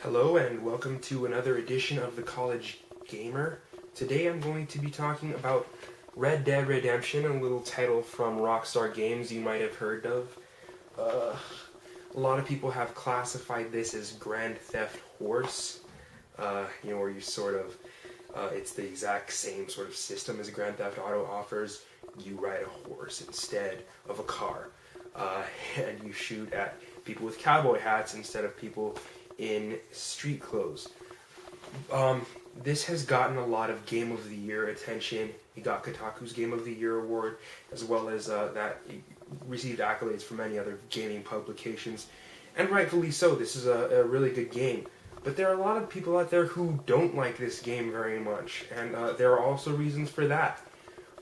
Hello and welcome to another edition of the College Gamer. Today I'm going to be talking about Red Dead Redemption, a little title from Rockstar Games you might have heard of. A lot of people have classified this as Grand Theft Horse, where you it's the exact same sort of system as Grand Theft Auto offers. You ride a horse instead of a car, and you shoot at people with cowboy hats instead of people in street clothes. This has gotten a lot of Game of the Year attention. It got Kotaku's Game of the Year award, as well as that it received accolades from many other gaming publications, and rightfully so. This is a really good game. But there are a lot of people out there who don't like this game very much, and there are also reasons for that.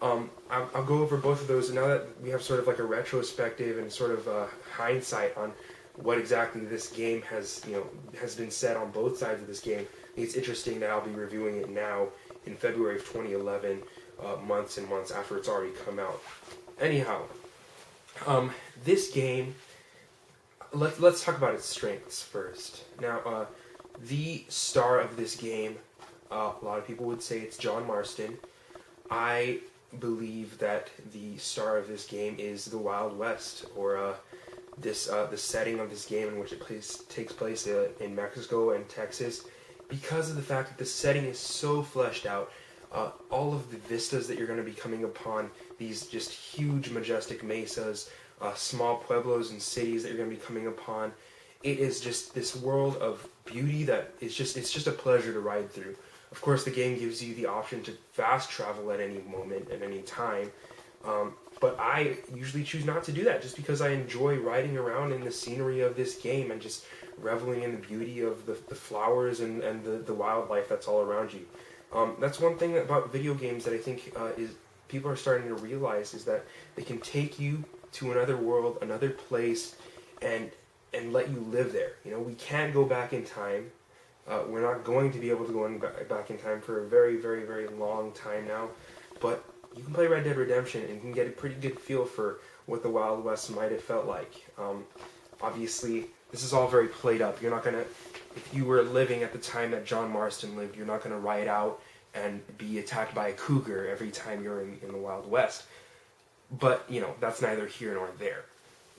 I'll go over both of those now that we have sort of like a retrospective and sort of hindsight on what exactly this game has been said on both sides of this game. I think it's interesting that I'll be reviewing it now in February of 2011, months and months after it's already come out. Anyhow, this game, let's talk about its strengths first. Now, the star of this game, a lot of people would say it's John Marston. I believe that the star of this game is the Wild West, or the setting of this game in which it takes place in Mexico and Texas, because of the fact that the setting is so fleshed out. All of the vistas that you're going to be coming upon, these just huge majestic mesas, small pueblos and cities that you're going to be coming upon, it is just this world of beauty that it's just a pleasure to ride through. Of course, the game gives you the option to fast travel at any moment, at any time, but I usually choose not to do that just because I enjoy riding around in the scenery of this game and just reveling in the beauty of the flowers and the wildlife that's all around you. That's one thing about video games that I think is people are starting to realize, is that they can take you to another world, another place, and let you live there. We can't go back in time. We're not going to be able to go back in time for a very, very, very long time now, but you can play Red Dead Redemption and you can get a pretty good feel for what the Wild West might have felt like. Obviously, this is all very played up. You're not going to, if you were living at the time that John Marston lived, you're not going to ride out and be attacked by a cougar every time you're in the Wild West. But, that's neither here nor there.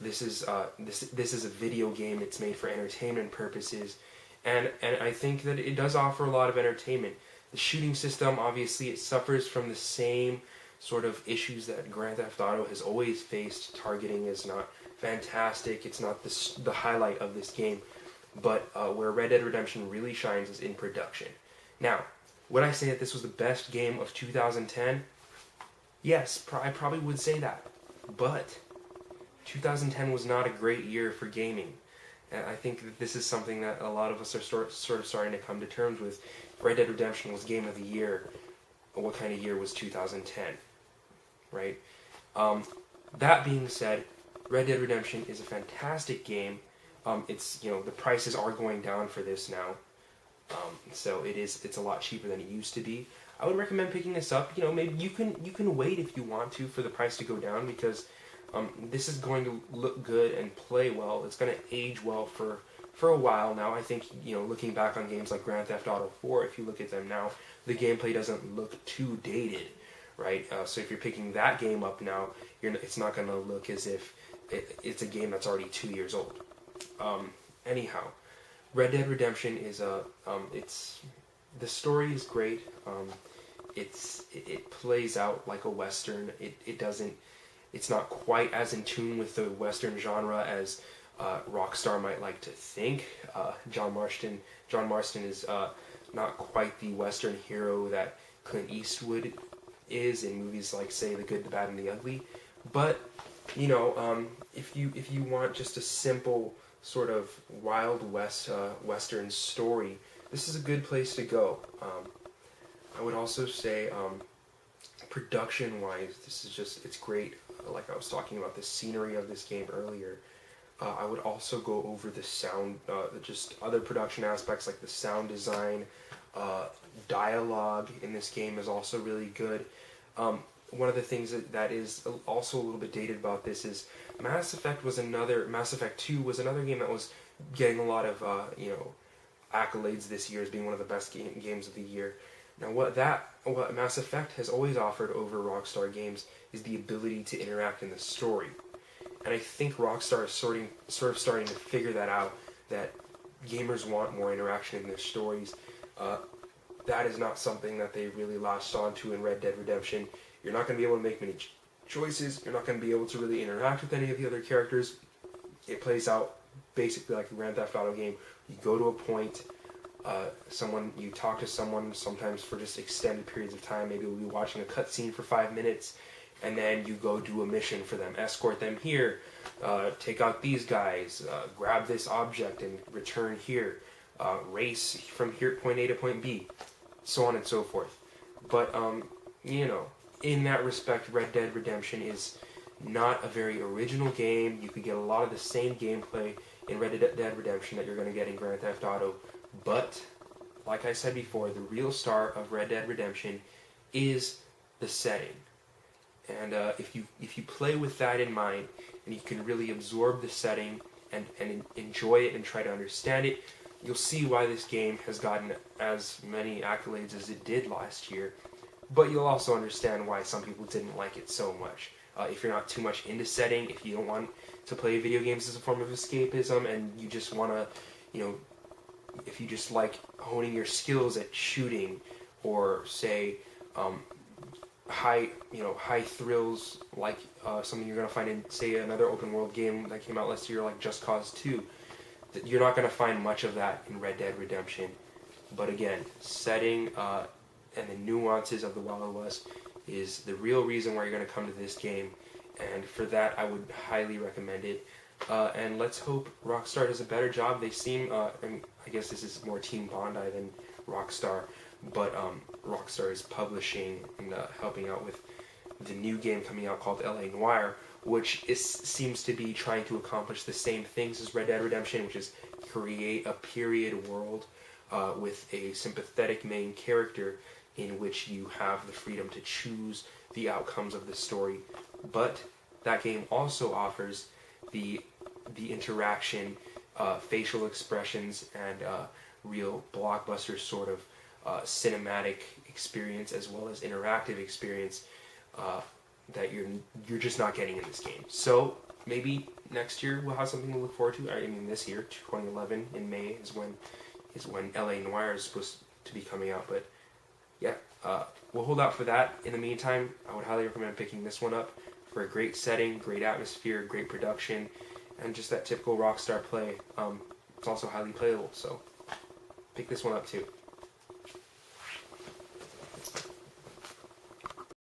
This is a video game. It's made for entertainment purposes, and I think that it does offer a lot of entertainment. The shooting system, obviously, it suffers from the same sort of issues that Grand Theft Auto has always faced. Targeting is not fantastic. It's not the highlight of this game. But where Red Dead Redemption really shines is in production. Now, would I say that this was the best game of 2010? Yes, I probably would say that. But 2010 was not a great year for gaming. And I think that this is something that a lot of us are sort of starting to come to terms with. Red Dead Redemption was Game of the Year. What kind of year was 2010? Right? That being said, Red Dead Redemption is a fantastic game. The prices are going down for this now. So it's a lot cheaper than it used to be. I would recommend picking this up. Maybe you can wait if you want to for the price to go down, because this is going to look good and play well. It's going to age well for a while now. I think, looking back on games like Grand Theft Auto 4, if you look at them now, the gameplay doesn't look too dated, right? So if you're picking that game up now, it's not going to look as if it's a game that's already 2 years old. Anyhow, Red Dead Redemption is the story is great. It plays out like a Western. It's not quite as in tune with the Western genre as Rockstar might like to think. John Marston is not quite the Western hero that Clint Eastwood is in movies like, say, The Good, the Bad, and the Ugly. But if you want just a simple sort of Wild West Western story, this is a good place to go. I would also say, production-wise, it's great. Like I was talking about the scenery of this game earlier. I would also go over the sound, just other production aspects like the sound design. Dialogue in this game is also really good. One of the things that is also a little bit dated about this is Mass Effect 2 was another game that was getting a lot of accolades this year as being one of the best games of the year. Now, what Mass Effect has always offered over Rockstar Games is the ability to interact in the story. And I think Rockstar is sort of starting to figure that out, that gamers want more interaction in their stories. That is not something that they really latched onto in Red Dead Redemption. You're not going to be able to make many choices. You're not going to be able to really interact with any of the other characters. It plays out basically like a Grand Theft Auto game. You go to a point, you talk to someone, sometimes for just extended periods of time. Maybe we'll be watching a cutscene for 5 minutes, and then you go do a mission for them. Escort them here, take out these guys, grab this object and return here, race from here, point A to point B, so on and so forth. But, in that respect, Red Dead Redemption is not a very original game. You could get a lot of the same gameplay in Red Dead Redemption that you're going to get in Grand Theft Auto. But, like I said before, the real star of Red Dead Redemption is the setting. And if you play with that in mind, and you can really absorb the setting and enjoy it and try to understand it, you'll see why this game has gotten as many accolades as it did last year. But you'll also understand why some people didn't like it so much. If you're not too much into setting, if you don't want to play video games as a form of escapism, and you just want to, if you just like honing your skills at shooting, or say, high thrills, like something you're going to find in, say, another open world game that came out last year, like Just Cause 2, you're not going to find much of that in Red Dead Redemption. But again, setting, and the nuances of the Wild West is the real reason why you're going to come to this game, and for that I would highly recommend it. And let's hope Rockstar does a better job. They seem, I guess this is more Team Bondi than Rockstar, but Rockstar is publishing and helping out with the new game coming out called L.A. Noire, which seems to be trying to accomplish the same things as Red Dead Redemption, which is create a period world with a sympathetic main character in which you have the freedom to choose the outcomes of the story. But that game also offers the interaction, facial expressions, and real blockbuster sort of cinematic experience, as well as interactive experience that you're just not getting in this game. So maybe next year we'll have something to look forward to. I mean, this year, 2011, in May is when L.A. Noire is supposed to be coming out. But yeah, we'll hold out for that. In the meantime, I would highly recommend picking this one up for a great setting, great atmosphere, great production, and just that typical Rockstar play. It's also highly playable, so pick this one up too.